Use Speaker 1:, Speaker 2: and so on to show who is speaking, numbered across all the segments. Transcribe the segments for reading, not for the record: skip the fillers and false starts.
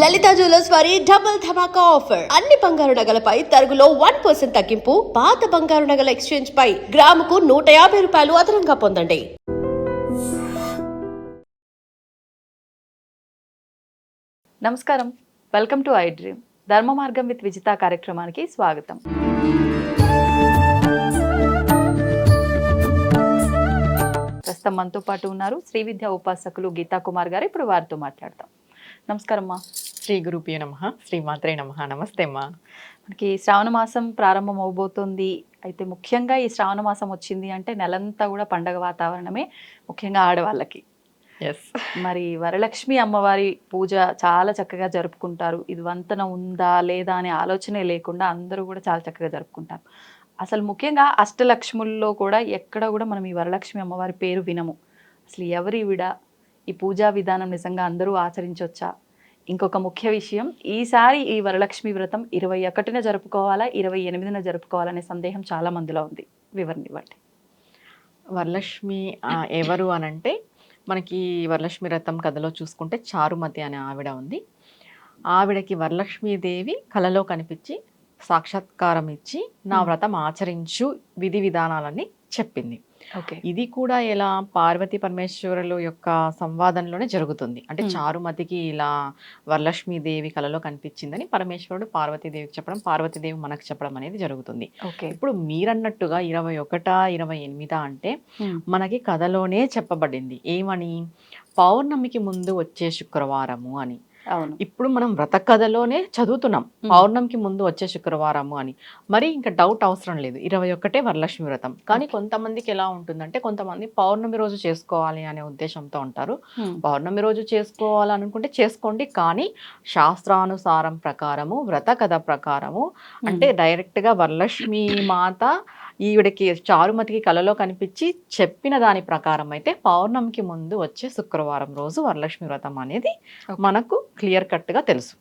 Speaker 1: లలిత jewellers వారి double ధమాకా offer. అన్ని బంగారు నగలపై తరుగులో 1% తగ్గింపు. పాత బంగారు నగల ఎక్స్చేంజ్ పై గ్రాముకు 150 రూపాయలు అదనంగా పొందండి.
Speaker 2: నమస్కారం, వెల్కమ్ టు ఐ డ్రీమ్. ధర్మ మార్గం విత్ విజిత కార్యక్రమానికి స్వాగతం. ప్రస్తుతం మనతో పాటు ఉన్నారు శ్రీ విద్యా ఉపాసకులు గీతా కుమార్ గారు. ఇప్పుడు వారితో మాట్లాడతాం. నమస్కారం అమ్మా.
Speaker 3: శ్రీ గురుభ్యో నమః, శ్రీ మాత్రే నమః. నమస్తే అమ్మా.
Speaker 2: మనకి శ్రావణ మాసం ప్రారంభం అవబోతోంది. అయితే ముఖ్యంగా ఈ శ్రావణ మాసం వచ్చింది అంటే నెలంతా కూడా పండగ వాతావరణమే, ముఖ్యంగా ఆడవాళ్ళకి.
Speaker 3: ఎస్,
Speaker 2: మరి వరలక్ష్మి అమ్మవారి పూజ చాలా చక్కగా జరుపుకుంటారు. ఇది వంతన ఉందా లేదా అనే ఆలోచనే లేకుండా అందరూ కూడా చాలా చక్కగా జరుపుకుంటారు. అసలు ముఖ్యంగా అష్టలక్ష్ముల్లో కూడా ఎక్కడ కూడా మనం ఈ వరలక్ష్మి అమ్మవారి పేరు వినము. అసలు ఎవరి విడ ఈ పూజా విధానం నిజంగా అందరూ ఆచరించవచ్చా? ఇంకొక ముఖ్య విషయం, ఈసారి ఈ వరలక్ష్మి వ్రతం 21న జరుపుకోవాలా 28న జరుపుకోవాలనే సందేహం చాలా మందిలో ఉంది. వివరణ ఇవ్వండి.
Speaker 3: వరలక్ష్మి ఎవరు అనంటే, మనకి వరలక్ష్మి వ్రతం కథలో చూసుకుంటే చారుమతి అనే ఆవిడ ఉంది. ఆవిడకి వరలక్ష్మీదేవి కలలో కనిపించి సాక్షాత్కారం ఇచ్చి నా వ్రతం ఆచరించు విధి విధానాలని చెప్పింది.
Speaker 2: ఓకే,
Speaker 3: ఇది కూడా ఎలా పార్వతీ పరమేశ్వరుల యొక్క సంవాదంలోనే జరుగుతుంది. అంటే చారుమతికి ఇలా వరలక్ష్మీదేవి కలలో కనిపించిందని పరమేశ్వరుడు పార్వతీదేవికి చెప్పడం, పార్వతీదేవి మనకు చెప్పడం అనేది జరుగుతుంది.
Speaker 2: ఓకే.
Speaker 3: ఇప్పుడు మీరన్నట్టుగా 21, 28 అంటే మనకి కథలోనే చెప్పబడింది. ఏమని? పౌర్ణమికి ముందు వచ్చే శుక్రవారము అని.
Speaker 2: అవును,
Speaker 3: ఇప్పుడు మనం వ్రత కథలోనే చదువుతున్నాం పౌర్ణమికి ముందు వచ్చే శుక్రవారము అని. మరి ఇంకా డౌట్ అవసరం లేదు, 21 వరలక్ష్మి వ్రతం. కానీ కొంతమందికి ఎలా ఉంటుందంటే, కొంతమంది పౌర్ణమి రోజు చేసుకోవాలి అనే ఉద్దేశంతో ఉంటారు. పౌర్ణమి రోజు చేసుకోవాలనుకుంటే చేసుకోండి, కానీ శాస్త్రానుసారం ప్రకారము వ్రత కథ ప్రకారము అంటే డైరెక్ట్గా వరలక్ష్మి మాత ఈవిడకి చారుమతికి కలలో కనిపించి చెప్పిన దాని ప్రకారం అయితే పౌర్ణమికి ముందు వచ్చే శుక్రవారం రోజు వరలక్ష్మి వ్రతం అనేది మనకు క్లియర్ కట్గా తెలుసు.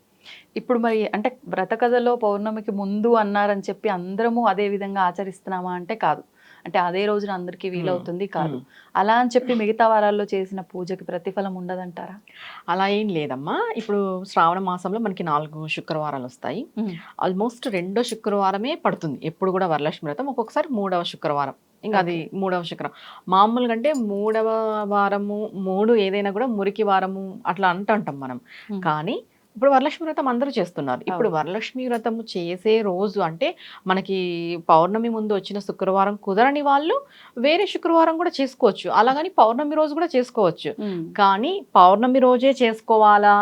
Speaker 2: ఇప్పుడు మరి అంటే వ్రత కథలో పౌర్ణమికి ముందు అన్నారని చెప్పి అందరము అదే విధంగా ఆచరిస్తున్నామా అంటే కాదు. అంటే అదే రోజున అందరికీ వీలవుతుంది కాదు. అలా అని చెప్పి మిగతా వారాల్లో చేసిన పూజకి ప్రతిఫలం ఉండదంటారా?
Speaker 3: అలా ఏం లేదమ్మా. ఇప్పుడు శ్రావణ మాసంలో మనకి 4 శుక్రవారాలు వస్తాయి. ఆల్మోస్ట్ 2వ శుక్రవారమే పడుతుంది ఎప్పుడు కూడా వరలక్ష్మి వ్రతం. ఒక్కొక్కసారి 3వ శుక్రవారం, ఇంకా అది 3వ శుక్రవారం. మామూలుగా అంటే 3వ వారము 3 ఏదైనా కూడా మురికి వారము అట్లా అంటుంటాం మనం. కానీ ఇప్పుడు వరలక్ష్మి వ్రతం అందరూ చేస్తున్నారు. ఇప్పుడు వరలక్ష్మి వ్రతం చేసే రోజు అంటే మనకి పౌర్ణమి ముందు వచ్చిన శుక్రవారం కుదరని వాళ్ళు వేరే శుక్రవారం కూడా చేసుకోవచ్చు. అలాగని పౌర్ణమి రోజు కూడా చేసుకోవచ్చు. కానీ పౌర్ణమి రోజే చేసుకోవాలా,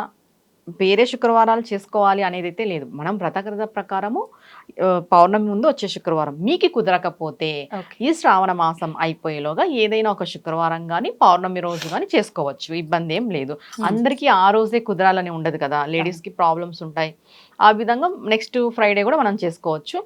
Speaker 3: వేరే శుక్రవారాలు చేసుకోవాలి అనేది అయితే లేదు. మనం వ్రతకథ ప్రకారము పౌర్ణమి ముందు వచ్చే శుక్రవారం మీకు కుదరకపోతే ఈ శ్రావణ మాసం అయిపోయేలోగా ఏదైనా ఒక శుక్రవారం కానీ పౌర్ణమి రోజు కానీ చేసుకోవచ్చు, ఇబ్బంది ఏం లేదు. అందరికీ ఆ రోజే కుదరాలని ఉండదు కదా, లేడీస్కి ప్రాబ్లమ్స్ ఉంటాయి. ఆ విధంగా నెక్స్ట్ ఫ్రైడే కూడా మనం చేసుకోవచ్చు.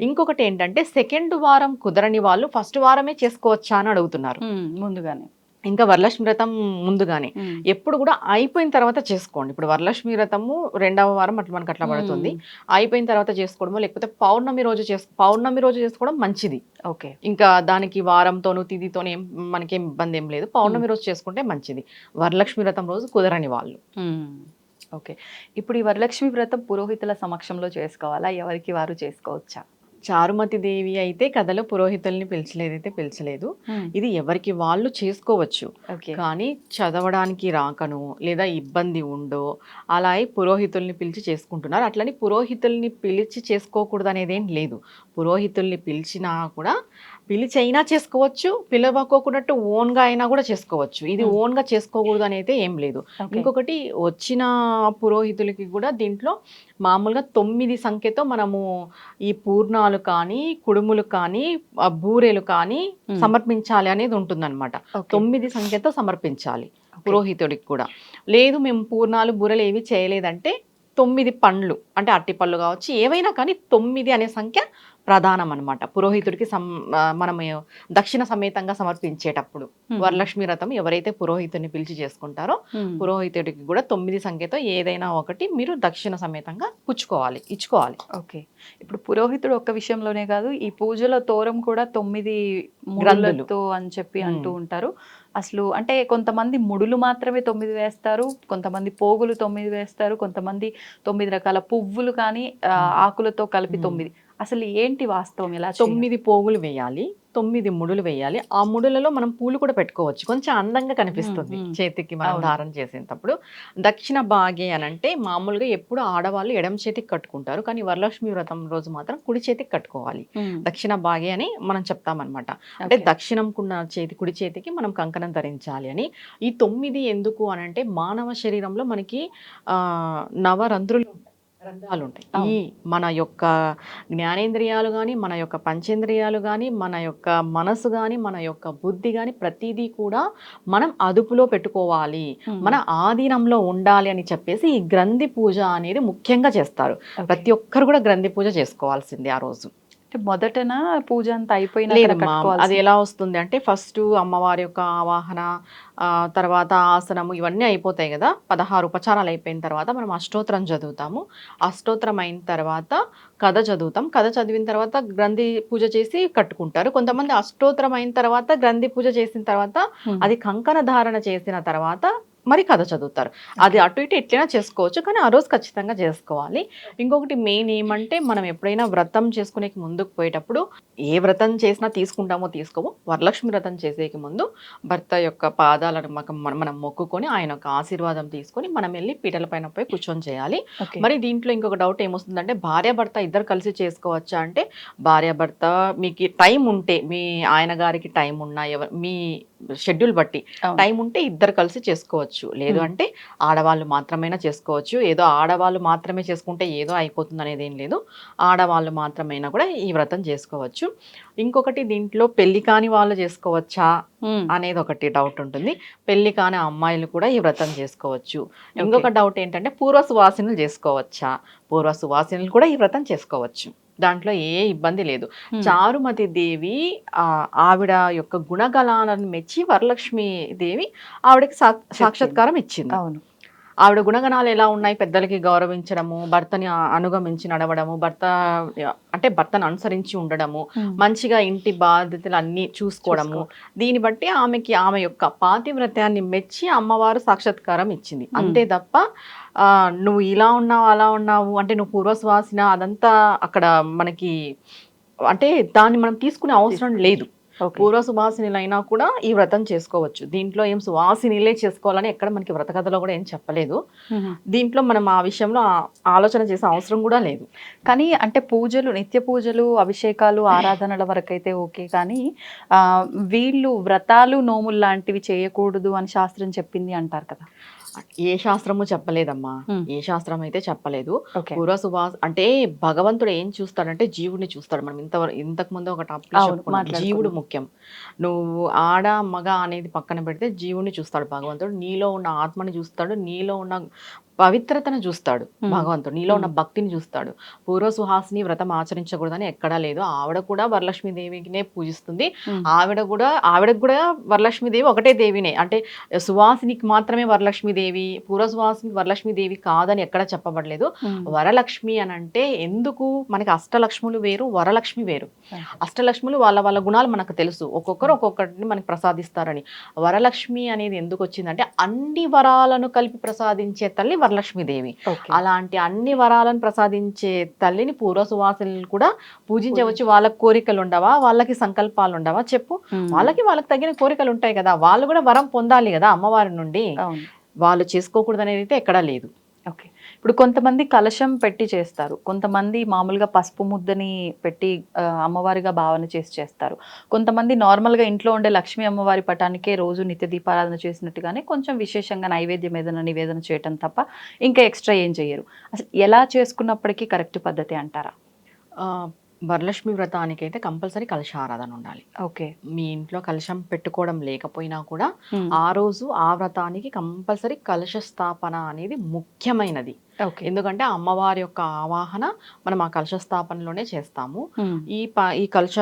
Speaker 3: ఇంకొకటి ఏంటంటే, 2nd వారం కుదరని వాళ్ళు 1st వారమే చేసుకోవచ్చా అని అడుగుతున్నారు.
Speaker 2: ముందుగానే
Speaker 3: ఇంకా వరలక్ష్మి వ్రతం ముందుగానే ఎప్పుడు కూడా అయిపోయిన తర్వాత చేసుకోండి. ఇప్పుడు వరలక్ష్మి వ్రతము 2వ వారం అట్లా మనకు అట్లా పడుతుంది. అయిపోయిన తర్వాత చేసుకోవడమో లేకపోతే పౌర్ణమి రోజు చేసుకోవడం మంచిది.
Speaker 2: ఓకే,
Speaker 3: ఇంకా దానికి వారంతోనూ తిథితోనే మనకేం ఇబ్బంది ఏం లేదు. పౌర్ణమి రోజు చేసుకుంటే మంచిది, వరలక్ష్మి వ్రతం రోజు కుదరని వాళ్ళు.
Speaker 2: ఓకే. ఇప్పుడు ఈ వరలక్ష్మి వ్రతం పురోహితుల సమక్షంలో చేసుకోవాలా, ఎవరికి వారు చేసుకోవచ్చా?
Speaker 3: చారుమతి దేవి అయితే కథలో పురోహితుల్ని పిలిచలేదు. ఇది ఎవరికి వాళ్ళు చేసుకోవచ్చు. కానీ చదవడానికి రాకను లేదా ఇబ్బంది ఉండో అలా పురోహితుల్ని పిలిచి చేసుకుంటున్నారు. అట్లని పురోహితుల్ని పిలిచి చేసుకోకూడదు అనేది ఏం లేదు. పురోహితుల్ని పిలిచినా కూడా పిలిచైనా చేసుకోవచ్చు, పిలవకోకున్నట్టు ఓన్గా అయినా కూడా చేసుకోవచ్చు. ఇది ఓన్గా చేసుకోకూడదు అనేది ఏం లేదు. ఇంకొకటి, వచ్చిన పురోహితులకి కూడా దీంట్లో మామూలుగా 9 సంఖ్యతో మనము ఈ పూర్ణాలు కానీ కుడుములు కానీ బూరెలు కానీ సమర్పించాలి అనేది ఉంటుందన్నమాట. 9 సంఖ్యతో సమర్పించాలి పురోహితుడికి కూడా. లేదు మేము పూర్ణాలు బూరెలు ఏవి చేయలేదంటే 9 పండ్లు, అంటే అట్టిపళ్ళు కావచ్చు, ఏవైనా కానీ 9 అనే సంఖ్య ప్రధానం అనమాట పురోహితుడికి. మనం దక్షిణ సమేతంగా సమర్పించేటప్పుడు వరలక్ష్మి వ్రతం ఎవరైతే పురోహితుడిని పిలిచి చేసుకుంటారో పురోహితుడికి కూడా 9 సంఖ్యతో ఏదైనా ఒకటి మీరు దక్షిణ సమేతంగా ఇచ్చుకోవాలి.
Speaker 2: ఓకే, ఇప్పుడు పురోహితుడు ఒక్క విషయంలోనే కాదు, ఈ పూజలో తోరం కూడా 9 గ్రంథులతో అని చెప్పి అంటూ ఉంటారు. అసలు అంటే కొంతమంది ముడులు మాత్రమే 9 వేస్తారు, కొంతమంది పోగులు 9 వేస్తారు, కొంతమంది 9 రకాల పువ్వులు కానీ ఆకులతో కలిపి 9. అసలు ఏంటి వాస్తవం ఎలా చేయాలి?
Speaker 3: 9 పోగులు వేయాలి, 9 ముడులు వేయాలి. ఆ ముడులలో మనం పూలు కూడా పెట్టుకోవచ్చు, కొంచెం అందంగా కనిపిస్తుంది చేతికి మనం ధారణ చేసేటప్పుడు. దక్షిణ భాగే అని అంటే మామూలుగా ఎప్పుడు ఆడవాళ్ళు ఎడమ చేతికి కట్టుకుంటారు, కానీ వరలక్ష్మి వ్రతం రోజు మాత్రం కుడి చేతికి కట్టుకోవాలి. దక్షిణ భాగే అని మనం చెప్తామన్నమాట. అంటే దక్షిణంకున్న చేతి కుడి చేతికి మనం కంకణం ధరించాలి అని. ఈ 9 ఎందుకు అని అంటే మానవ శరీరంలో మనకి నవరంధ్రులు రంధ్రాలు ఉంటాయి. ఈ మన యొక్క జ్ఞానేంద్రియాలు కానీ, మన యొక్క పంచేంద్రియాలు కానీ, మన యొక్క మనసు కానీ, మన యొక్క బుద్ధి కానీ ప్రతిదీ కూడా మనం అదుపులో పెట్టుకోవాలి, మన ఆధీనంలో ఉండాలి అని చెప్పేసి ఈ గ్రంథి పూజ అనేది ముఖ్యంగా చేస్తారు. ప్రతి ఒక్కరు కూడా గ్రంథి పూజ చేసుకోవాల్సిందే ఆ రోజు.
Speaker 2: మొదటన పూజ అంతా అయిపోయినా
Speaker 3: అది ఎలా వస్తుంది అంటే ఫస్ట్ అమ్మవారి యొక్క ఆవాహన, తర్వాత ఆసనము ఇవన్నీ అయిపోతాయి కదా. 16 ఉపచారాలు అయిపోయిన తర్వాత మనం అష్టోత్తరం చదువుతాము. అష్టోత్తరం అయిన తర్వాత కథ చదువుతాం. కథ చదివిన తర్వాత గ్రంథి పూజ చేసి కట్టుకుంటారు. కొంతమంది అష్టోత్తరం అయిన తర్వాత గ్రంథి పూజ చేసిన తర్వాత అది కంకణ ధారణ చేసిన తర్వాత మరి కథ చదువుతారు. అది అటు ఇటు ఎట్లైనా చేసుకోవచ్చు, కానీ ఆ రోజు ఖచ్చితంగా చేసుకోవాలి. ఇంకొకటి మెయిన్ ఏమంటే మనం ఎప్పుడైనా వ్రతం చేసుకునే ముందుకు పోయేటప్పుడు ఏ వ్రతం చేసినా తీసుకుంటామో తీసుకోమో, వరలక్ష్మి వ్రతం చేసేకి ముందు భర్త యొక్క పాదాలను మనం మొక్కుకొని ఆయన యొక్క ఆశీర్వాదం తీసుకొని మనం వెళ్ళి పీటల పైన పోయి కూర్చొని చేయాలి. మరి దీంట్లో ఇంకొక డౌట్ ఏమొస్తుందంటే భార్యాభర్త ఇద్దరు కలిసి చేసుకోవచ్చా అంటే, భార్యాభర్త మీకు టైం ఉంటే, మీ ఆయన గారికి టైం ఉన్నా, మీ షెడ్యూల్ బట్టి టైం ఉంటే ఇద్దరు కలిసి చేసుకోవచ్చు. లేదు అంటే ఆడవాళ్ళు మాత్రమైనా చేసుకోవచ్చు. ఏదో ఆడవాళ్ళు మాత్రమే చేసుకుంటే ఏదో అయిపోతుంది అనేది ఏం లేదు, ఆడవాళ్ళు మాత్రమైనా కూడా ఈ వ్రతం చేసుకోవచ్చు. ఇంకొకటి దీంట్లో పెళ్లి కాని వాళ్ళు చేసుకోవచ్చా అనేది ఒకటి డౌట్ ఉంటుంది. పెళ్లి కాని అమ్మాయిలు కూడా ఈ వ్రతం చేసుకోవచ్చు. ఇంకొక డౌట్ ఏంటంటే పూర్వ సువాసినులు చేసుకోవచ్చా? పూర్వ సువాసినులు కూడా ఈ వ్రతం చేసుకోవచ్చు, దాంట్లో ఏ ఇబ్బంది లేదు. చారుమతి దేవి ఆవిడ యొక్క గుణగణాలను మెచ్చి వరలక్ష్మి దేవి ఆవిడకి సాక్షాత్కారం ఇచ్చింది.
Speaker 2: అవును,
Speaker 3: ఆవిడ గుణగణాలు ఎలా ఉన్నాయి? పెద్దలకి గౌరవించడము, భర్తని అనుగమించి నడవడము, భర్తను అనుసరించి ఉండడము, మంచిగా ఇంటి బాధ్యతలు అన్ని చూసుకోవడము. దీన్ని బట్టి ఆమె యొక్క పాతివ్రత్యాన్ని మెచ్చి అమ్మవారు సాక్షాత్కారం ఇచ్చింది. అంతే తప్ప నువ్వు ఇలా ఉన్నావు అలా ఉన్నావు అంటే నువ్వు పూర్వసువాసిన అదంతా అక్కడ మనకి అంటే దాన్ని మనం తీసుకునే అవసరం లేదు. పూర్వ సువాసినులైనా కూడా ఈ వ్రతం చేసుకోవచ్చు. దీంట్లో ఏం సువాసినిలే చేసుకోవాలని ఎక్కడ మనకి వ్రత కథలో కూడా ఏం చెప్పలేదు. దీంట్లో మనం ఆ విషయంలో ఆలోచన చేసే అవసరం కూడా లేదు.
Speaker 2: కానీ అంటే పూజలు, నిత్య పూజలు, అభిషేకాలు, ఆరాధనల వరకు అయితే ఓకే, కానీ వీళ్ళు వ్రతాలు నోములు లాంటివి చేయకూడదు అని శాస్త్రం చెప్పింది అంటారు కదా.
Speaker 3: ఏ శాస్త్రము చెప్పలేదమ్మా, ఏ శాస్త్రం అయితే చెప్పలేదు. పూర్వ సువాస అంటే భగవంతుడు ఏం చూస్తాడంటే జీవుడిని చూస్తాడు. మనం ఇంతకు ముందు ఒక టాపిక్ చెప్పుకున్నాం, జీవుడు ముఖ్యం. నువ్వు ఆడ మగ అనేది పక్కన పెడితే జీవుడిని చూస్తాడు భగవంతుడు. నీలో ఉన్న ఆత్మని చూస్తాడు, నీలో ఉన్న పవిత్రతను చూస్తాడు భగవంతుడు, నీలో ఉన్న భక్తిని చూస్తాడు. పూర్వ సుహాసిని వ్రతం ఆచరించకూడదని ఎక్కడా లేదు. ఆవిడ కూడా వరలక్ష్మీదేవినే పూజిస్తుంది. ఆవిడకు కూడా వరలక్ష్మీదేవి ఒకటే దేవినే. అంటే సువాసినికి మాత్రమే వరలక్ష్మీదేవి, పూర్వ సువాసినికి వరలక్ష్మీదేవి కాదని ఎక్కడ చెప్పబడలేదు. వరలక్ష్మి అని అంటే ఎందుకు మనకి అష్టలక్ష్ములు వేరు, వరలక్ష్మి వేరు. అష్టలక్ష్ములు వాళ్ళ గుణాలు మనకు తెలుసు, ఒక్కొక్కరు ఒక్కొక్కటిని మనకి ప్రసాదిస్తారని. వరలక్ష్మి అనేది ఎందుకు వచ్చిందంటే అన్ని వరాలను కలిపి ప్రసాదించే తల్లి వరలక్ష్మీదేవి. అలాంటి అన్ని వరాలను ప్రసాదించే తల్లిని పూర్వ సువాసినులు కూడా పూజించవచ్చు. వాళ్ళకి కోరికలు ఉండవా? వాళ్ళకి సంకల్పాలు ఉండవా? చెప్పు. వాళ్ళకి తగిన కోరికలు ఉంటాయి కదా, వాళ్ళు కూడా వరం పొందాలి కదా అమ్మవారి నుండి. వాళ్ళు చేసుకోకూడదు అనేది అయితే ఎక్కడా లేదు.
Speaker 2: ఓకే, ఇప్పుడు కొంతమంది కలశం పెట్టి చేస్తారు, కొంతమంది మామూలుగా పసుపు ముద్దని పెట్టి అమ్మవారిగా భావన చేస్తారు, కొంతమంది నార్మల్గా ఇంట్లో ఉండే లక్ష్మీ అమ్మవారి పటానికే రోజు నిత్య దీపారాధన చేసినట్టుగానే కొంచెం విశేషంగా నైవేద్యం ఏదైనా నివేదన చేయటం తప్ప ఇంకా ఎక్స్ట్రా ఏం చేయరు. అసలు ఎలా చేసుకున్నప్పటికీ కరెక్ట్ పద్ధతి అంటారా?
Speaker 3: వరలక్ష్మి వ్రతానికి అయితే కంపల్సరీ కలశారాధన ఉండాలి.
Speaker 2: ఓకే,
Speaker 3: మీ ఇంట్లో కలశం పెట్టుకోవడం లేకపోయినా కూడా ఆ రోజు ఆ వ్రతానికి కంపల్సరీ కలశ స్థాపన అనేది ముఖ్యమైనది. ఎందుకంటే అమ్మవారి యొక్క ఆవాహన మనం ఆ కలశ స్థాపనలోనే చేస్తాము. ఈ కలశ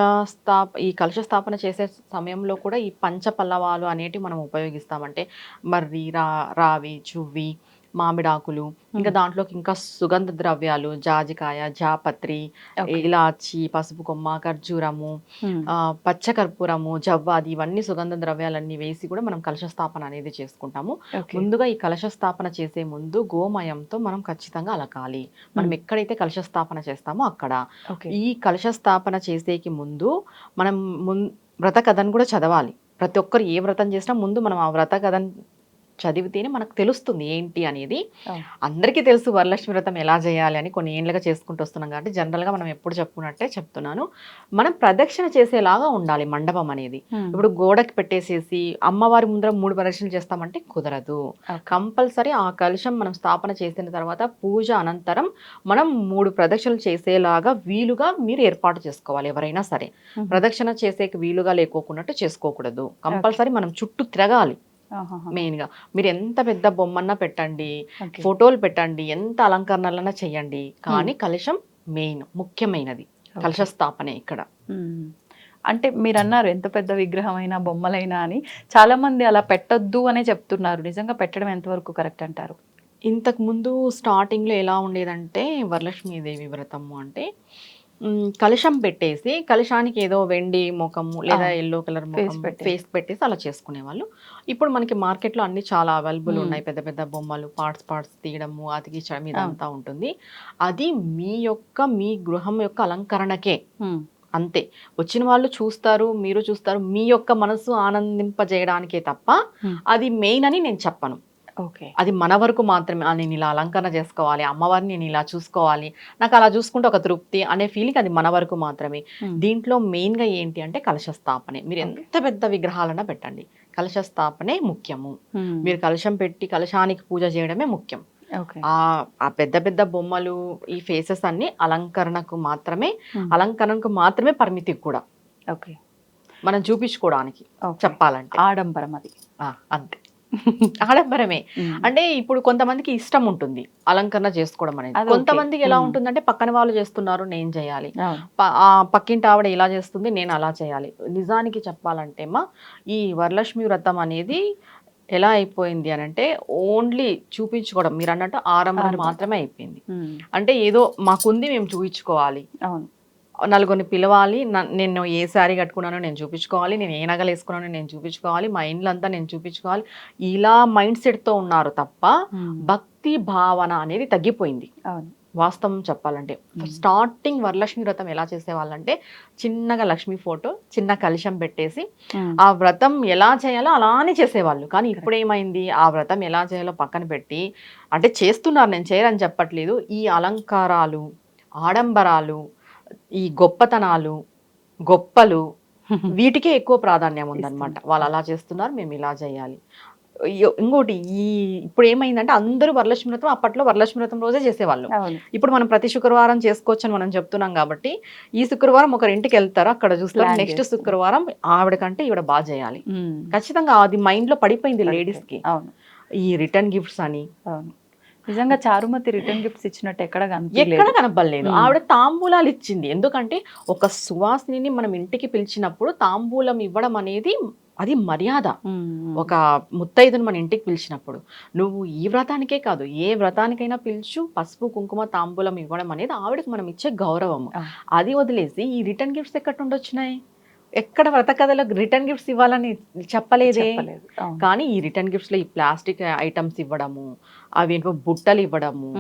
Speaker 3: స్థాపన చేసే సమయంలో కూడా ఈ పంచపల్లవాలు అనేటివి మనం ఉపయోగిస్తామంటే మర్రి, రావి, చువ్వి, మామిడాకులు, ఇంకా దాంట్లోకి ఇంకా సుగంధ ద్రవ్యాలు, జాజికాయ, జాపత్రి, ఇలాచి, పసుపు కొమ్మ, ఖర్జూరము, పచ్చకర్పూరము, జవ్వాది, ఇవన్నీ సుగంధ ద్రవ్యాలన్నీ వేసి కూడా మనం కలశ స్థాపన అనేది చేసుకుంటాము. ముందుగా ఈ కలశ స్థాపన చేసే ముందు గోమయంతో మనం ఖచ్చితంగా అలకాలి. మనం ఎక్కడైతే కలశ స్థాపన చేస్తామో అక్కడ. ఈ కలశ స్థాపన చేసేకి ముందు మనం వ్రత కథను కూడా చదవాలి. ప్రతి ఒక్కరు ఏ వ్రతం చేసినా ముందు మనం ఆ వ్రత కథను చదివితేనే మనకు తెలుస్తుంది ఏంటి అనేది. అందరికీ తెలుసు వరలక్ష్మి వ్రతం ఎలా చేయాలి అని, కొన్ని ఏళ్ళుగా చేసుకుంటూ వస్తున్నాం కాబట్టి జనరల్గా మనం ఎప్పుడు చెప్పుకున్నట్టే చెప్తున్నాను. మనం ప్రదక్షిణ చేసేలాగా ఉండాలి మండపం అనేది. ఇప్పుడు గోడకి పెట్టేసేసి అమ్మవారి ముందర 3 ప్రదక్షిణలు చేస్తామంటే కుదరదు. కంపల్సరీ ఆ కలశం మనం స్థాపన చేసిన తర్వాత పూజ అనంతరం మనం 3 ప్రదక్షిణలు చేసేలాగా వీలుగా మీరు ఏర్పాటు చేసుకోవాలి. ఎవరైనా సరే ప్రదక్షిణ చేసేకి వీలుగా లేకోకున్నట్టు చేసుకోకూడదు. కంపల్సరీ మనం చుట్టూ తిరగాలి. మెయిన్ గా మీరు ఎంత పెద్ద బొమ్మన్నా పెట్టండి, ఫోటోలు పెట్టండి, ఎంత అలంకరణలన్నా చెయ్యండి, కానీ కలశం మెయిన్ ముఖ్యమైనది. కలశ స్థాపనే ఇక్కడ.
Speaker 2: అంటే మీరు అన్నారు ఎంత పెద్ద విగ్రహం అయినా బొమ్మలైనా అని, చాలా మంది అలా పెట్టొద్దు అనే చెప్తున్నారు. నిజంగా పెట్టడం ఎంతవరకు కరెక్ట్ అంటారు?
Speaker 3: ఇంతకు ముందు స్టార్టింగ్ లో ఎలా ఉండేదంటే వరలక్ష్మీదేవి వ్రతము అంటే కలశం పెట్టేసి కలశానికి ఏదో వెండి ముఖము లేదా ఎల్లో కలర్ ఫేస్ పెట్టేసి అలా చేసుకునేవాళ్ళు. ఇప్పుడు మనకి మార్కెట్లో అన్ని చాలా అవైలబుల్ ఉన్నాయి. పెద్ద పెద్ద బొమ్మలు పార్ట్స్ తీయడము, అతికించడం ఇదంతా ఉంటుంది. అది మీ గృహం యొక్క అలంకరణకే అంతే. వచ్చిన వాళ్ళు చూస్తారు, మీరు చూస్తారు, మీ యొక్క మనసు ఆనందింపజేయడానికే తప్ప అది మెయిన్ అని నేను చెప్పను. అది మన వరకు మాత్రమే. నేను ఇలా అలంకరణ చేసుకోవాలి, అమ్మవారిని నేను ఇలా చూసుకోవాలి, నాకు అలా చూసుకుంటే ఒక తృప్తి అనే ఫీలింగ్ అది మన వరకు మాత్రమే. దీంట్లో మెయిన్ గా ఏంటి అంటే కలశ స్థాపనే. మీరు ఎంత పెద్ద విగ్రహాలన్నా పెట్టండి, కలశ స్థాపనే ముఖ్యము. మీరు కలశం పెట్టి కలశానికి పూజ చేయడమే ముఖ్యం. ఆ పెద్ద పెద్ద బొమ్మలు, ఈ ఫేసెస్ అన్ని అలంకరణకు మాత్రమే పరిమితి కూడా. మనం చూపించుకోవడానికి చెప్పాలంటే
Speaker 2: ఆడంబరం అది
Speaker 3: అంతే. ఆడంబరమే. అంటే ఇప్పుడు కొంతమందికి ఇష్టం ఉంటుంది అలంకరణ చేసుకోవడం అనేది. కొంతమందికి ఎలా ఉంటుందంటే పక్కన వాళ్ళు చేస్తున్నారు నేను చేయాలి, పక్కింటి ఆవిడ ఇలా చేస్తుంది నేను అలా చేయాలి. నిజానికి చెప్పాలంటే ఈ వరలక్ష్మి వ్రతం అనేది ఎలా అయిపోయింది అని అంటే ఓన్లీ చూపించుకోవడం, మీరు అన్నట్టు ఆరంభం మాత్రమే అయిపోయింది. అంటే ఏదో మాకుంది మేము చూపించుకోవాలి, నలుగురిని పిలవాలి, నేను ఏ శారీ కట్టుకున్నానో నేను చూపించుకోవాలి, నేను ఏ నగలు వేసుకున్నానో నేను చూపించుకోవాలి, మా ఇండ్లంతా నేను చూపించుకోవాలి, ఇలా మైండ్ సెట్తో ఉన్నారు తప్ప భక్తి భావన అనేది తగ్గిపోయింది. వాస్తవం చెప్పాలంటే స్టార్టింగ్ వరలక్ష్మి వ్రతం ఎలా చేసేవాళ్ళంటే చిన్నగా లక్ష్మి ఫోటో, చిన్న కలశం పెట్టేసి ఆ వ్రతం ఎలా చేయాలో అలానే చేసేవాళ్ళు. కానీ ఇప్పుడు ఏమైంది, ఆ వ్రతం ఎలా చేయాలో పక్కన పెట్టి, అంటే చేస్తున్నారు, నేను చేయరని చెప్పట్లేదు, ఈ అలంకారాలు, ఆడంబరాలు, ఈ గొప్పతనాలు, గొప్పలు, వీటికే ఎక్కువ ప్రాధాన్యం ఉందన్నమాట. వాళ్ళు అలా చేస్తున్నారు, మేము ఇలా చేయాలి. ఇంకోటి ఇప్పుడు ఏమైందంటే అందరూ వరలక్ష్మి వ్రతం అప్పట్లో వరలక్ష్మి వ్రతం రోజే చేసేవాళ్ళు. ఇప్పుడు మనం ప్రతి శుక్రవారం చేసుకోవచ్చు అని మనం చెప్తున్నాం కాబట్టి ఈ శుక్రవారం ఒకరి ఇంటికి వెళ్తారు, అక్కడ చూస్తారు, నెక్స్ట్ శుక్రవారం ఆవిడ కంటే ఈవిడ బాగా చేయాలి. ఖచ్చితంగా అది మైండ్ లో పడిపోయింది లేడీస్ కి. ఈ రిటర్న్ గిఫ్ట్స్ అని
Speaker 2: నిజంగా చారుమతి రిటర్న్ గిఫ్ట్స్ ఇచ్చినట్టు ఎక్కడ
Speaker 3: కనపడలేదు. ఆవిడ తాంబూలాలు ఇచ్చింది. ఎందుకంటే ఒక సువాసిని మనం ఇంటికి పిలిచినప్పుడు తాంబూలం ఇవ్వడం అనేది అది మర్యాద. ఒక ముత్తైదును మన ఇంటికి పిలిచినప్పుడు నువ్వు ఈ వ్రతానికే కాదు ఏ వ్రతానికైనా పిలుచు, పసుపు కుంకుమ తాంబూలం ఇవ్వడం అనేది ఆవిడకి మనం ఇచ్చే గౌరవం. అది వదిలేసి ఈ రిటర్న్ గిఫ్ట్స్ ఎక్కడి నుండి వచ్చినాయి? ఎక్కడ వ్రత కథలో రిటర్న్ గిఫ్ట్స్ ఇవ్వాలని చెప్పలేదే. కానీ ఈ రిటర్న్ గిఫ్ట్స్ లో ఈ ప్లాస్టిక్ ఐటమ్స్ ఇవ్వడము, అవి బుట్టలు ఇవ్వడము,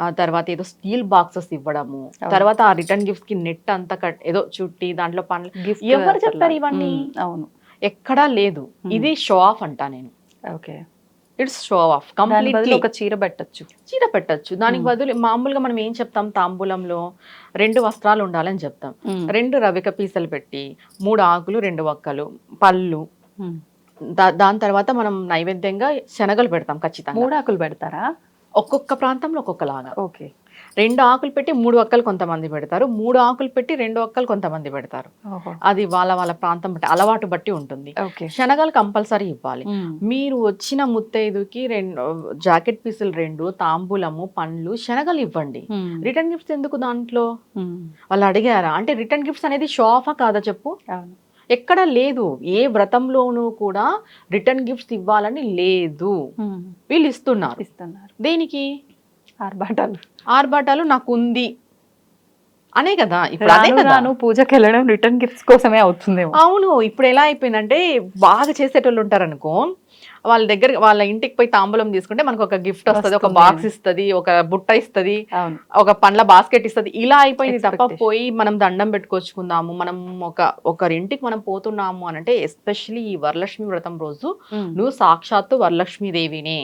Speaker 3: ఆ తర్వాత ఏదో స్టీల్ బాక్సెస్ ఇవ్వడము, తర్వాత ఆ రిటర్న్ గిఫ్ట్స్ కి నెట్ అంతా ఏదో చుట్టి దాంట్లో పండ్లు, ఎవరు చెప్పారు ఇవన్నీ?
Speaker 2: అవును,
Speaker 3: ఎక్కడా లేదు. ఇది షో ఆఫ్ అంటా నేను. It's show off. కంప్లీట్లీ
Speaker 2: ఒక చీర
Speaker 3: పెట్టచ్చు. దానికి బదులు మామూలుగా మనం ఏం చెప్తాం, తాంబూలంలో 2 వస్త్రాలు ఉండాలని చెప్తాం. 2 రవిక పీసలు పెట్టి 3 ఆకులు 2 వక్కలు పళ్ళు, దాని తర్వాత మనం నైవేద్యంగా శనగలు పెడతాం. ఖచ్చితంగా
Speaker 2: 3 ఆకులు పెడతారా?
Speaker 3: ఒక్కొక్క ప్రాంతంలో ఒక్కొక్కలాగా. 2 ఆకులు పెట్టి 3 వక్కలు కొంతమంది పెడతారు, 3 ఆకులు పెట్టి 2 వక్కలు కొంతమంది పెడతారు. అది వాళ్ళ ప్రాంతం బట్టి, అలవాటు బట్టి ఉంటుంది. శనగలు కంపల్సరీ ఇవ్వాలి. మీరు వచ్చిన ముత్తైదుకి 2 జాకెట్ పీసులు 2, తాంబూలము, పండ్లు, శనగలు ఇవ్వండి. రిటర్న్ గిఫ్ట్స్ ఎందుకు దాంట్లో? వాళ్ళు అడిగారా అంటే రిటర్న్ గిఫ్ట్స్ అనేది షో ఆఫా కాదా చెప్పు? ఎక్కడ లేదు, ఏ వ్రతంలోనూ కూడా రిటర్న్ గిఫ్ట్స్ ఇవ్వాలని లేదు. వీళ్ళు ఇస్తున్నారు. దేనికి?
Speaker 2: ఆర్భాటాలు.
Speaker 3: ఆర్భాటాలు నాకు ఉంది అనే కదా. ఇప్పుడు అదే కదా
Speaker 2: పూజకి వెళ్ళడం రిటర్న్ గిఫ్ట్స్ కోసమే అవుతుంది.
Speaker 3: అవును. ఇప్పుడు ఎలా అయిపోయిందంటే బాగా చేసేటోళ్ళు ఉంటారు అనుకో, వాళ్ళ దగ్గర వాళ్ళ ఇంటికి పోయి తాంబూలం తీసుకుంటే మనకు ఒక గిఫ్ట్ వస్తుంది, ఒక బాక్స్ ఇస్తుంది, ఒక బుట్ట ఇస్తుంది, ఒక పండ్ల బాస్కెట్ ఇస్తుంది. ఇలా అయిపోయింది తప్ప పోయి మనం దండం పెట్టుకొచ్చుకుందాము, మనం ఒకరింటికి మనం పోతున్నాము అని అంటే, ఎస్పెషలీ ఈ వరలక్ష్మి వ్రతం రోజు నువ్వు సాక్షాత్తు వరలక్ష్మి దేవినే.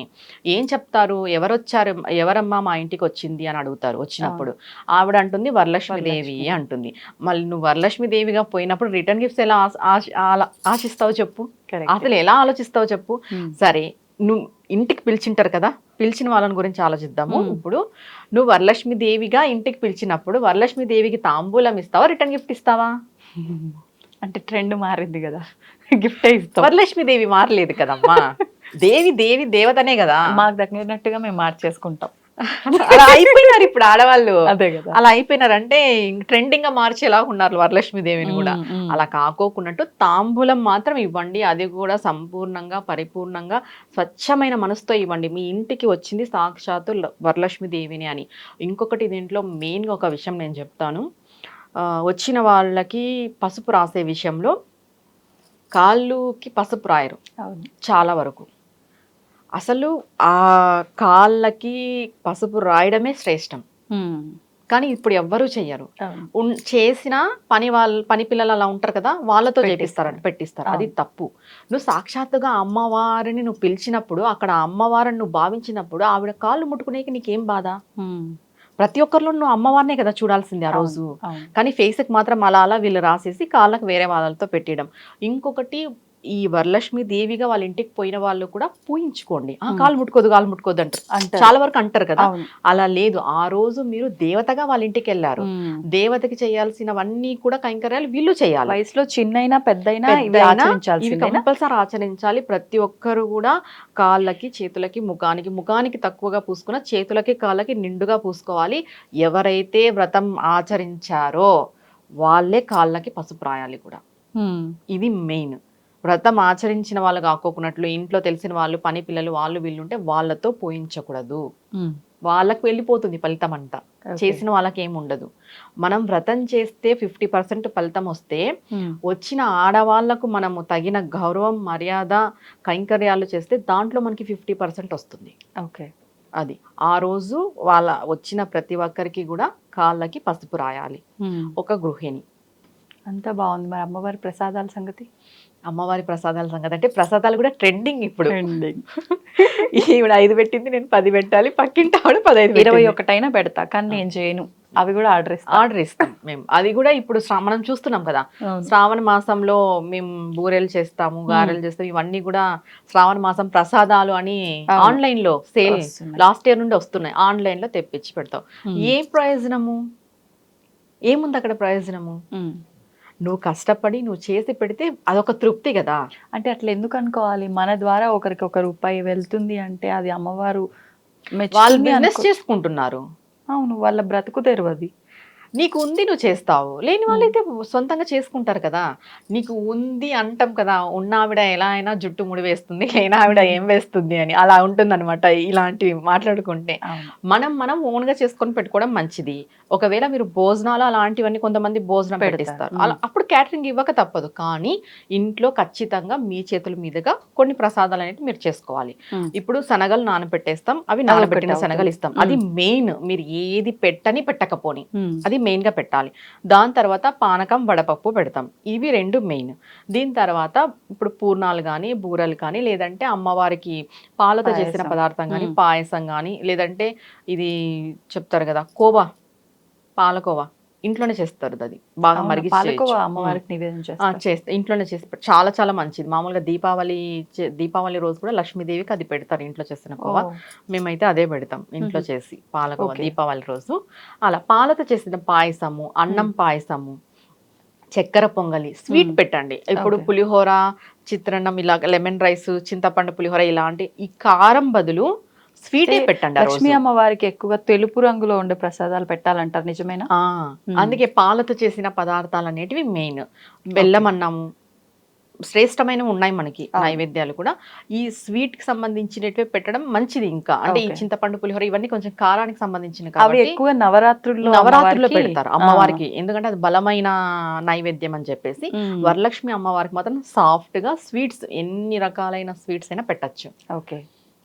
Speaker 3: ఏం చెప్తారు, ఎవరొచ్చారు, ఎవరమ్మా మా ఇంటికి వచ్చింది అని అడుగుతారు. వచ్చినప్పుడు ఆవిడ అంటుంది వరలక్ష్మి దేవి అంటుంది. మళ్ళీ నువ్వు వరలక్ష్మి దేవిగా పోయినప్పుడు రిటర్న్ గిఫ్ట్స్ ఎలా ఆశిస్తావు చెప్పు, అసలు ఎలా ఆలోచిస్తావు చెప్పు. సరే, నువ్వు ఇంటికి పిలిచింటారు కదా, పిలిచిన వాళ్ళని గురించి ఆలోచిద్దాము. ఇప్పుడు నువ్వు వరలక్ష్మి దేవిగా ఇంటికి పిలిచినప్పుడు వరలక్ష్మి దేవికి తాంబూలం ఇస్తావా, రిటర్న్ గిఫ్ట్ ఇస్తావా?
Speaker 2: అంటే ట్రెండ్ మారింది కదా, గిఫ్ట్ ఇస్తాం.
Speaker 3: వరలక్ష్మి దేవి మారలేదు కదమ్మా. దేవి దేవతనే కదా.
Speaker 2: మాకు తగినట్టుగా మేము మార్చేసుకుంటాం.
Speaker 3: అలా అయిపోయినారు ఇప్పుడు ఆడవాళ్ళు.
Speaker 2: అదే కదా,
Speaker 3: అలా అయిపోయినారు. అంటే ట్రెండింగ్ గా మార్చేలా ఉన్నారు వరలక్ష్మి దేవిని కూడా. అలా కాకోకున్నట్టు తాంబూలం మాత్రం ఇవ్వండి, అది కూడా సంపూర్ణంగా పరిపూర్ణంగా స్వచ్ఛమైన మనసుతో ఇవ్వండి. మీ ఇంటికి వచ్చింది సాక్షాత్తు వరలక్ష్మి దేవిని అని. ఇంకొకటి దీంట్లో మెయిన్గా ఒక విషయం నేను చెప్తాను. వచ్చిన వాళ్ళకి పసుపు రాసే విషయంలో కాళ్ళుకి పసుపు రాయరు చాలా వరకు. అసలు ఆ కాళ్ళకి పసుపు రాయడమే శ్రేష్టం. కానీ ఇప్పుడు ఎవ్వరూ చెయ్యరు. చేసిన పని పిల్లలు అలా ఉంటారు కదా, వాళ్ళతో పెట్టిస్తారు. అది తప్పు. నువ్వు సాక్షాత్తుగా అమ్మవారిని నువ్వు పిలిచినప్పుడు, అక్కడ అమ్మవారిని నువ్వు భావించినప్పుడు ఆవిడ కాళ్ళు ముట్టుకునేకి నీకేం బాధ? ప్రతి ఒక్కరిలో నువ్వు అమ్మవారినే కదా చూడాల్సింది ఆ రోజు. కానీ ఫేస్కి మాత్రం అలా వీళ్ళు రాసేసి కాళ్ళకు వేరే వాళ్ళతో పెట్టడం. ఇంకొకటి, ఈ వరలక్ష్మి దేవిగా వాళ్ళ ఇంటికి పోయిన వాళ్ళు కూడా పూయించుకోండి. కాలు ముట్టుకోదు అంటారు, చాలా వరకు అంటారు కదా. అలా లేదు. ఆ రోజు మీరు దేవతగా వాళ్ళ ఇంటికి వెళ్ళారు, దేవతకి చేయాల్సినవన్నీ కూడా కైంకర్యాలు వీళ్ళు చేయాలి.
Speaker 2: వయసులో చిన్నైనా పెద్దయినా
Speaker 3: ఇవి కంపల్సరీ ఆచరించాలి. ప్రతి ఒక్కరు కూడా కాళ్ళకి చేతులకి ముఖానికి తక్కువగా పూసుకున్న, చేతులకి కాళ్ళకి నిండుగా పూసుకోవాలి. ఎవరైతే వ్రతం ఆచరించారో వాళ్ళే కాళ్ళకి పసుపు రాయాలి కూడా. ఇది మెయిన్. వ్రతం ఆచరించిన వాళ్ళు కాకోకున్నట్లు ఇంట్లో తెలిసిన వాళ్ళు, పని పిల్లలు, వాళ్ళు వీళ్ళు ఉంటే వాళ్ళతో పోయించకూడదు. వాళ్ళకు వెళ్ళిపోతుంది ఫలితం అంతా, చేసిన వాళ్ళకి ఏమి ఉండదు. మనం వ్రతం చేస్తే 50% ఫలితం వస్తే, వచ్చిన ఆడవాళ్లకు మనము తగిన గౌరవం, మర్యాద, కైంకర్యాలు చేస్తే దాంట్లో మనకి 50% వస్తుంది.
Speaker 2: ఓకే,
Speaker 3: అది ఆ రోజు వాళ్ళ వచ్చిన ప్రతి ఒక్కరికి కూడా కాళ్ళకి పసుపు రాయాలి ఒక గృహిణి.
Speaker 2: అంతా బాగుంది. మరి అమ్మవారి ప్రసాదాల సంగతి?
Speaker 3: అమ్మవారి ప్రసాదాల సంగతి అంటే, ప్రసాదాలు కూడా ట్రెండింగ్ ఇప్పుడు. ఈవిడ 5 పెట్టింది, నేను 10 పెట్టాలి, పక్కింటి ఆవిడ 15,
Speaker 2: 21 పెడతా, కానీ నేను చేయను. అవి కూడా ఆర్డర్ ఇస్తాం
Speaker 3: మేము. అది కూడా ఇప్పుడు మనం చూస్తున్నాం కదా, శ్రావణ మాసంలో మేము బూరెలు చేస్తాము, గారెలు చేస్తాము. ఇవన్నీ కూడా శ్రావణ మాసం ప్రసాదాలు అని ఆన్లైన్ లో సేల్ లాస్ట్ ఇయర్ నుండి వస్తున్నాయి. ఆన్లైన్ లో తెప్పించి పెడతాం. ఏం ప్రయోజనము? ఏముంది అక్కడ ప్రయోజనము? నువ్వు కష్టపడి నువ్వు చేసి పెడితే అదొక తృప్తి కదా.
Speaker 2: అంటే అట్లా ఎందుకు అనుకోవాలి? మన ద్వారా ఒకరికి ₹1 వెళ్తుంది అంటే అది అమ్మవారు
Speaker 3: వాళ్ళు బిజినెస్ చేసుకుంటున్నారు.
Speaker 2: అవును, వాళ్ళ బ్రతుకు తెరువు అది.
Speaker 3: నీకు ఉంది, నువ్వు చేస్తావు. లేని వాళ్ళైతే సొంతంగా చేసుకుంటారు కదా. నీకు ఉంది అంటాం కదా, ఉన్న ఆవిడ ఎలా అయినా జుట్టు ముడి వేస్తుంది, లేని ఆవిడ ఏం వేస్తుంది అని అలా ఉంటుంది అనమాట. ఇలాంటివి మాట్లాడుకుంటే మనం ఓన్గా చేసుకొని పెట్టుకోవడం మంచిది. ఒకవేళ మీరు భోజనాలు అలాంటివన్నీ, కొంతమంది భోజనం పెట్టిస్తారు, అలా అప్పుడు క్యాటరింగ్ ఇవ్వక తప్పదు. కానీ ఇంట్లో ఖచ్చితంగా మీ చేతుల మీదుగా కొన్ని ప్రసాదాలు అనేవి మీరు చేసుకోవాలి. ఇప్పుడు శనగలు నానబెట్టేస్తాం, అవి నానబెట్టిన శనగలు ఇస్తాం. అది మెయిన్. మీరు ఏది పెట్టకపోని అది మెయిన్ గా పెట్టాలి. దాని తర్వాత పానకం, వడపప్పు పెడతాం. ఇవి 2 మెయిన్. దీని తర్వాత ఇప్పుడు పూర్ణాలు కానీ, బూరలు కానీ, లేదంటే అమ్మవారికి పాలతో చేసిన పదార్థం కానీ, పాయసం కానీ, లేదంటే ఇది చెప్తారు కదా కోవా, పాలకోవా ఇంట్లోనే చేస్తారు. అది బాగా మరిగి చేస్తే ఇంట్లోనే చేసి చాలా చాలా మంచిది. మామూలుగా దీపావళి రోజు కూడా లక్ష్మీదేవికి అది పెడతారు ఇంట్లో చేసిన కోవా. మేమైతే అదే పెడతాం ఇంట్లో చేసి, పాలకోవా దీపావళి రోజు. అలా పాలతో చేసిన పాయసము, అన్నం పాయసము, చక్కెర పొంగలి, స్వీట్ పెట్టండి. ఇప్పుడు పులిహోర, చిత్రాన్నం, ఇలా లెమన్ రైస్, చింతపండు పులిహోర, ఇలాంటి ఈ కారం బదులు స్వీటే పెట్టండి.
Speaker 2: లక్ష్మీ అమ్మవారికి ఎక్కువగా తెలుపు రంగులో ఉండే ప్రసాదాలు పెట్టాలంటారు, నిజమేనా?
Speaker 3: అందుకే పాలతో చేసిన పదార్థాలు అనేటివి మెయిన్. బెల్లం అన్నము, శ్రేష్టమైనవి ఉన్నాయి మనకి నైవేద్యాలు కూడా. ఈ స్వీట్ కి సంబంధించినవి పెట్టడం మంచిది. ఇంకా అంటే ఈ చింతపండు పులిహోర ఇవన్నీ కొంచెం కారానికి సంబంధించిన
Speaker 2: అవి ఎక్కువ
Speaker 3: నవరాత్రుల్లో పెడతారు అమ్మవారికి, ఎందుకంటే అది బలమైన నైవేద్యం అని చెప్పేసి. వరలక్ష్మి అమ్మవారికి మాత్రం సాఫ్ట్ గా స్వీట్స్, ఎన్ని రకాలైన స్వీట్స్ అయినా పెట్టచ్చు.
Speaker 2: ఓకే,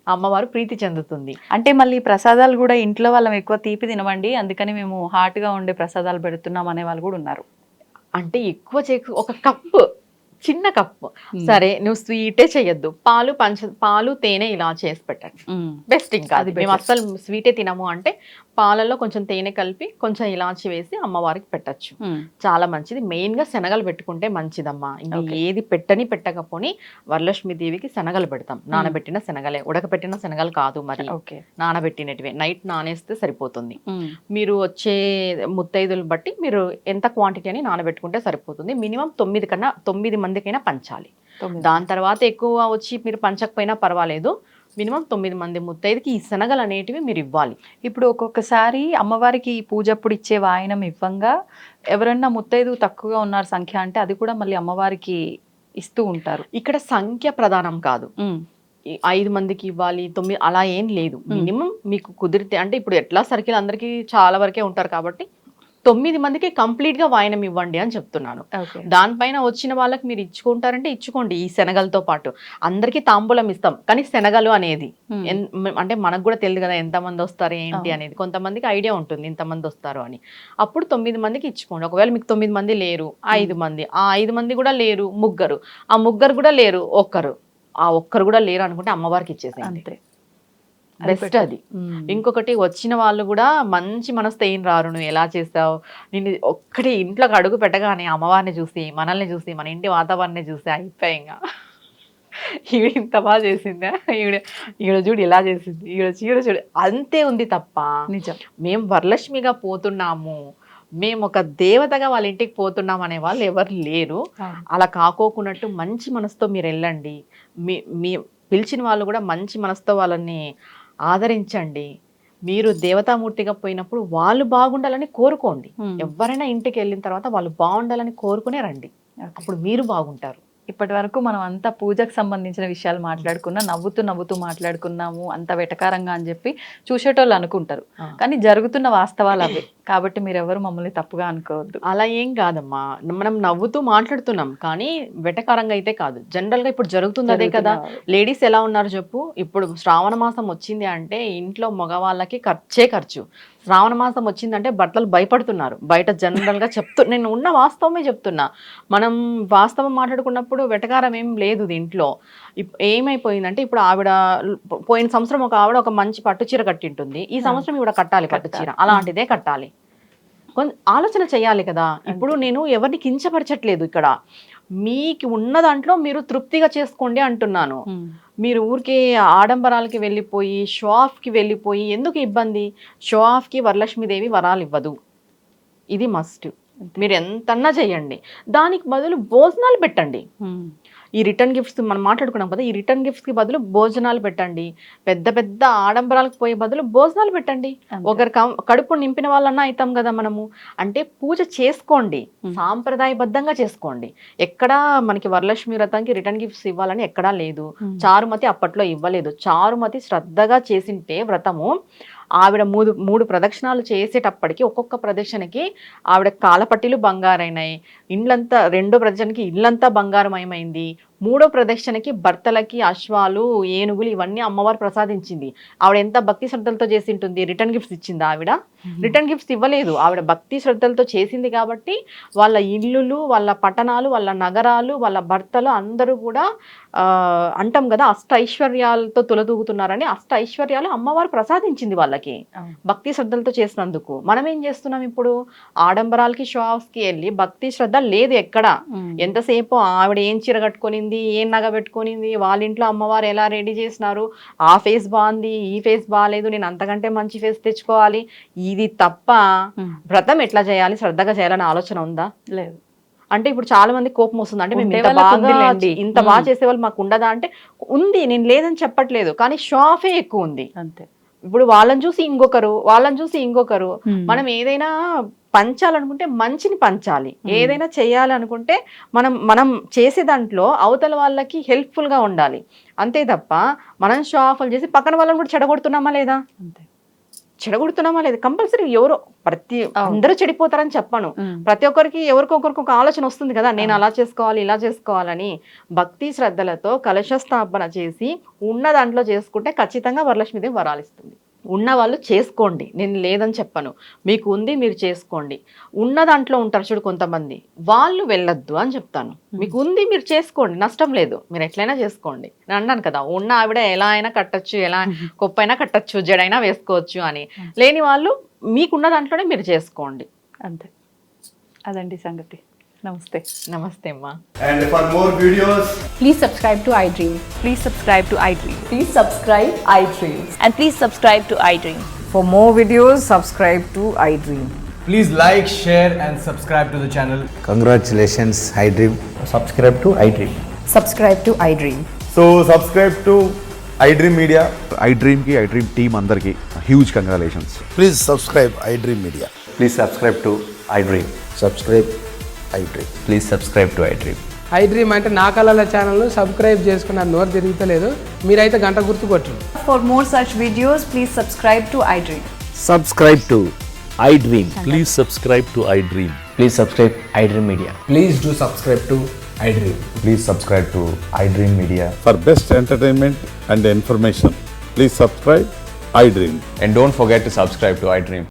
Speaker 3: అమ్మవారు ప్రీతి చెందుతుంది.
Speaker 2: అంటే మళ్ళీ ప్రసాదాలు కూడా ఇంట్లో వాళ్ళం ఎక్కువ తీపి తినమండి, అందుకని మేము హాట్ గా ఉండే ప్రసాదాలు పెడుతున్నాం అనే వాళ్ళు కూడా ఉన్నారు.
Speaker 3: అంటే ఎక్కువ ఒక కప్పు, చిన్న కప్పు, సరే నువ్వు స్వీటే చెయ్యొద్దు, పాలు తేనె ఇలా చేసి పెట్టండి బెస్ట్. ఇంకా అది మేము అస్సలు స్వీటే తినము అంటే పాలలో కొంచెం తేనె కలిపి కొంచెం ఇలాచి వేసి అమ్మవారికి పెట్టచ్చు, చాలా మంచిది. మెయిన్ గా శనగలు పెట్టుకుంటే మంచిదమ్మా. ఇంకా ఏది పెట్టకపోని వరలక్ష్మి దేవికి శనగలు పెడతాం, నానబెట్టిన శనగలే, ఉడకబెట్టిన శనగలు కాదు మరి, నానబెట్టినటివే. నైట్ నానేస్తే సరిపోతుంది. మీరు వచ్చే ముత్తైదులు బట్టి మీరు ఎంత క్వాంటిటీ అని నానబెట్టుకుంటే సరిపోతుంది. మినిమం 9 మందికైనా పంచాలి. దాని తర్వాత ఎక్కువ వచ్చి మీరు పంచకపోయినా పర్వాలేదు, మినిమం 9 మంది ముత్తైదుకి ఈ శనగలు అనేటివి మీరు ఇవ్వాలి.
Speaker 2: ఇప్పుడు ఒక్కొక్కసారి అమ్మవారికి పూజప్పుడు ఇచ్చే వాయనం ఇవ్వంగా ఎవరన్నా ముత్తైదు తక్కువగా ఉన్నారు సంఖ్య అంటే అది కూడా మళ్ళీ అమ్మవారికి ఇస్తూ ఉంటారు.
Speaker 3: ఇక్కడ సంఖ్య ప్రధానం కాదు, 5 మందికి ఇవ్వాలి, 9 అలా ఏం లేదు. మినిమం మీకు కుదిరితే, అంటే ఇప్పుడు ఎట్లా సర్కిల్ అందరికీ చాలా వరకే ఉంటారు కాబట్టి 9 మందికి కంప్లీట్ గా వాయనం ఇవ్వండి అని చెప్తున్నాను. దానిపైన వచ్చిన వాళ్ళకి మీరు ఇచ్చుకుంటారంటే ఇచ్చుకోండి ఈ శనగలతో పాటు. అందరికీ తాంబూలం ఇస్తాం, కానీ శనగలు అనేది అంటే మనకు కూడా తెలియదు కదా ఎంతమంది వస్తారు ఏంటి అనేది. కొంతమందికి ఐడియా ఉంటుంది ఇంతమంది వస్తారు అని. అప్పుడు 9 మందికి ఇచ్చుకోండి. ఒకవేళ మీకు 9 మంది లేరు, 5 మంది, ఆ 5 మంది కూడా లేరు, ముగ్గురు, ఆ ముగ్గురు కూడా లేరు, ఒక్కరు కూడా లేరు అనుకుంటే అమ్మవారికి ఇచ్చేసేయండి, బెస్ట్ అది. ఇంకొకటి, వచ్చిన వాళ్ళు కూడా మంచి మనసుతో ఏం రారు, నువ్వు ఎలా చేస్తావు, నేను ఒక్కటి ఇంట్లోకి అడుగు పెట్టగానే అమ్మవారిని చూసి, మనల్ని చూసి, మన ఇంటి వాతావరణాన్ని చూసి అయిపోయి ఇంకా ఈవిడ ఇంత బాగా చేసిందా, ఈవిడ చూడు ఇలా చేసింది, ఈవిడ చూడు, అంతే ఉంది తప్ప
Speaker 2: నిజం
Speaker 3: మేము వరలక్ష్మిగా పోతున్నాము, మేము ఒక దేవతగా వాళ్ళ ఇంటికి పోతున్నాం అనే వాళ్ళు ఎవరు లేరు. అలా కాకోకున్నట్టు మంచి మనసుతో మీరు వెళ్ళండి. మీ పిలిచిన వాళ్ళు కూడా మంచి మనసుతో వాళ్ళని ఆదరించండి. మీరు దేవతామూర్తిగా పోయినప్పుడు వాళ్ళు బాగుండాలని కోరుకోండి. ఎవరైనా ఇంటికి వెళ్ళిన తర్వాత వాళ్ళు బాగుండాలని కోరుకునే రండి, అప్పుడు మీరు బాగుంటారు.
Speaker 2: ఇప్పటి వరకు మనం అంతా పూజకు సంబంధించిన విషయాలు మాట్లాడుకున్నా, నవ్వుతూ మాట్లాడుకున్నాము, అంత వెటకారంగా అని చెప్పి చూసేటోళ్ళు అనుకుంటారు, కానీ జరుగుతున్న వాస్తవాలు అవే. కాబట్టి మీరు ఎవరు మమ్మల్ని తప్పుగా అనుకోవద్దు.
Speaker 3: అలా ఏం కాదమ్మా, మనం నవ్వుతూ మాట్లాడుతున్నాం కానీ వెటకారంగా అయితే కాదు. జనరల్ గా ఇప్పుడు జరుగుతుంది అదే కదా. లేడీస్ ఎలా ఉన్నారు చెప్పు, ఇప్పుడు శ్రావణ మాసం వచ్చింది అంటే ఇంట్లో మగవాళ్ళకి ఖర్చు. శ్రావణ మాసం వచ్చిందంటే బట్టలు భయపడుతున్నారు బయట. జనరల్ గా నేను ఉన్న వాస్తవమే చెప్తున్నా. మనం వాస్తవం మాట్లాడుకున్నప్పుడు వెటకారం ఏం లేదు దీంట్లో. ఏమైపోయిందంటే ఇప్పుడు ఆవిడ పోయిన సంవత్సరం ఒక మంచి పట్టు చీర కట్టింటుంది, ఈ సంవత్సరం ఇవిడ కట్టాలి పట్టు చీర, అలాంటిదే కట్టాలి. ఆలోచన చేయాలి కదా. ఇప్పుడు నేను ఎవరిని కించపరచట్లేదు, ఇక్కడ మీకు ఉన్న దాంట్లో మీరు తృప్తిగా చేసుకోండి అంటున్నాను. మీరు ఊరికే ఆడంబరాలకి వెళ్ళిపోయి, షో ఆఫ్కి వెళ్ళిపోయి ఎందుకు ఇబ్బంది? షో ఆఫ్కి వరలక్ష్మీదేవి వరాలు ఇవ్వదు, ఇది మస్ట్. మీరు ఎంతన్నా చేయండి, దానికి బదులు భోజనాలు పెట్టండి. ఈ రిటర్న్ గిఫ్ట్స్ మనం మాట్లాడుకున్నాం కదా, ఈ రిటర్న్ గిఫ్ట్స్ కి బదులు భోజనాలు పెట్టండి. పెద్ద ఆడంబరాలకు పోయే బదులు భోజనాలు పెట్టండి. ఒకరి కడుపు నింపిన వాళ్ళన్నా అవుతాం కదా మనము. అంటే పూజ చేసుకోండి, సాంప్రదాయబద్ధంగా చేసుకోండి. ఎక్కడా మనకి వరలక్ష్మి వ్రతానికి రిటర్న్ గిఫ్ట్స్ ఇవ్వాలని ఎక్కడా లేదు. చారుమతి అప్పట్లో ఇవ్వలేదు. చారుమతి శ్రద్ధగా చేసింటే వ్రతము, ఆవిడ మూడు ప్రదక్షిణాలు చేసేటప్పటికి ఒక్కొక్క ప్రదక్షిణకి ఆవిడ కాలపట్టీలు బంగారైనాయి, ఇండ్లంతా, రెండో ప్రదక్షిణకి ఇల్లంతా బంగారమయమైంది, మూడో ప్రదక్షిణకి భర్తలకి అశ్వాలు, ఏనుగులు ఇవన్నీ అమ్మవారు ప్రసాదించింది. ఆవిడ ఎంత భక్తి శ్రద్ధలతో చేసి ఉంటుంది. రిటర్న్ గిఫ్ట్స్ ఇచ్చింది ఆవిడ? రిటర్న్ గిఫ్ట్స్ ఇవ్వలేదు. ఆవిడ భక్తి శ్రద్ధలతో చేసింది కాబట్టి వాళ్ళ ఇల్లులు, వాళ్ళ పట్టణాలు, వాళ్ళ నగరాలు, వాళ్ళ భర్తలు అందరూ కూడా అంటాం కదా అష్ట ఐశ్వర్యాలతో తులదూగుతున్నారని. అష్ట ఐశ్వర్యాలు అమ్మవారు ప్రసాదించింది వాళ్ళకి భక్తి శ్రద్ధలతో చేసినందుకు. మనం ఏం చేస్తున్నాం ఇప్పుడు? ఆడంబరాలకి, షో ఆఫ్స్కి వెళ్ళి భక్తి శ్రద్ధ లేదు ఎక్కడ. ఎంతసేపు ఆవిడ ఏం చీర కట్టుకొనింది, ఏం నగ పెట్టుకొనింది, వాళ్ళ ఇంట్లో అమ్మవారు ఎలా రెడీ చేసినారు, ఆ ఫేస్ బాగుంది, ఈ ఫేస్ బాగాలేదు, నేను అంతకంటే మంచి ఫేస్ తెచ్చుకోవాలి, ఇది తప్ప వ్రతం ఎట్లా చేయాలి, శ్రద్ధగా చేయాలని ఆలోచన ఉందా? లేదు. అంటే ఇప్పుడు చాలా మంది కోపం వస్తుంది, అంటే మేము ఇంత బాగా చేసేవాళ్ళు మాకు ఉండదా అంటే ఉంది, నేను లేదని చెప్పట్లేదు, కానీ షో ఆఫే ఎక్కువ ఉంది అంతే. ఇప్పుడు వాళ్ళని చూసి ఇంకొకరు, వాళ్ళని చూసి ఇంకొకరు. మనం ఏదైనా పంచాలనుకుంటే మంచిని పంచాలి. ఏదైనా చేయాలనుకుంటే మనం చేసే దాంట్లో అవతల వాళ్ళకి హెల్ప్ఫుల్గా ఉండాలి. అంతే తప్ప మనం షో ఆఫ్లు చేసి పక్కన వాళ్ళని కూడా చెడగొడుతున్నామా లేదా?
Speaker 2: అంతే.
Speaker 3: చెడగొడుతున్నామా లేదా? కంపల్సరీ ఎవరో అందరూ చెడిపోతారని చెప్పను. ప్రతి ఒక్కరికి ఎవరికొకరికి ఒక ఆలోచన వస్తుంది కదా, నేను అలా చేసుకోవాలి ఇలా చేసుకోవాలని. భక్తి శ్రద్ధలతో కలశ స్థాపన చేసి ఉన్న దాంట్లో చేసుకుంటే ఖచ్చితంగా వరలక్ష్మీదేవి వరాలిస్తుంది. ఉన్న వాళ్ళు చేసుకోండి, నేను లేదని చెప్పను. మీకు ఉంది, మీరు చేసుకోండి. ఉన్న దాంట్లో ఉంటారు చూడు కొంతమంది, వాళ్ళు వెళ్ళొద్దు అని చెప్తాను. మీకు ఉంది, మీరు చేసుకోండి, నష్టం లేదు, మీరు ఎట్లయినా చేసుకోండి. నేను అన్నాను కదా, ఉన్న ఆవిడ ఎలా అయినా కట్టచ్చు, ఎలా కొప్పైనా కట్టచ్చు, జడైనా వేసుకోవచ్చు అని. లేని వాళ్ళు మీకున్న దాంట్లోనే మీరు చేసుకోండి.
Speaker 2: అంతే, అదండి సంగతి. నమస్తే.
Speaker 3: నమస్తే అమ్మా.
Speaker 4: And for more videos,
Speaker 5: Please subscribe to iDream.
Speaker 2: Please subscribe to iDream.
Speaker 5: Please subscribe iDream.
Speaker 2: And please subscribe to iDream.
Speaker 5: For more videos, subscribe to iDream.
Speaker 4: please like, share and subscribe to the channel.
Speaker 6: Congratulations, iDream.
Speaker 7: subscribe to iDream.
Speaker 5: Subscribe to iDream.
Speaker 4: So subscribe to iDream Media.
Speaker 8: iDream team అందరికి huge congratulations.
Speaker 6: Please subscribe iDream Media.
Speaker 7: Please subscribe to iDream.
Speaker 6: Subscribe iDream.
Speaker 7: Please subscribe to iDream.
Speaker 9: iDream అంటే నా కళల ఛానల్ను subscribe చేసుకున్న నోరు తిరుగుతలేదు, మీరైతే గంట గుర్తు కొట్టండి.
Speaker 5: For more such videos, please subscribe to iDream.
Speaker 7: Subscribe to iDream.
Speaker 10: Please subscribe to iDream.
Speaker 7: Please subscribe iDream Media.
Speaker 4: Please do subscribe to iDream.
Speaker 8: Please subscribe to iDream Media.
Speaker 10: For best entertainment and information, please subscribe iDream.
Speaker 8: And don't forget to subscribe to iDream.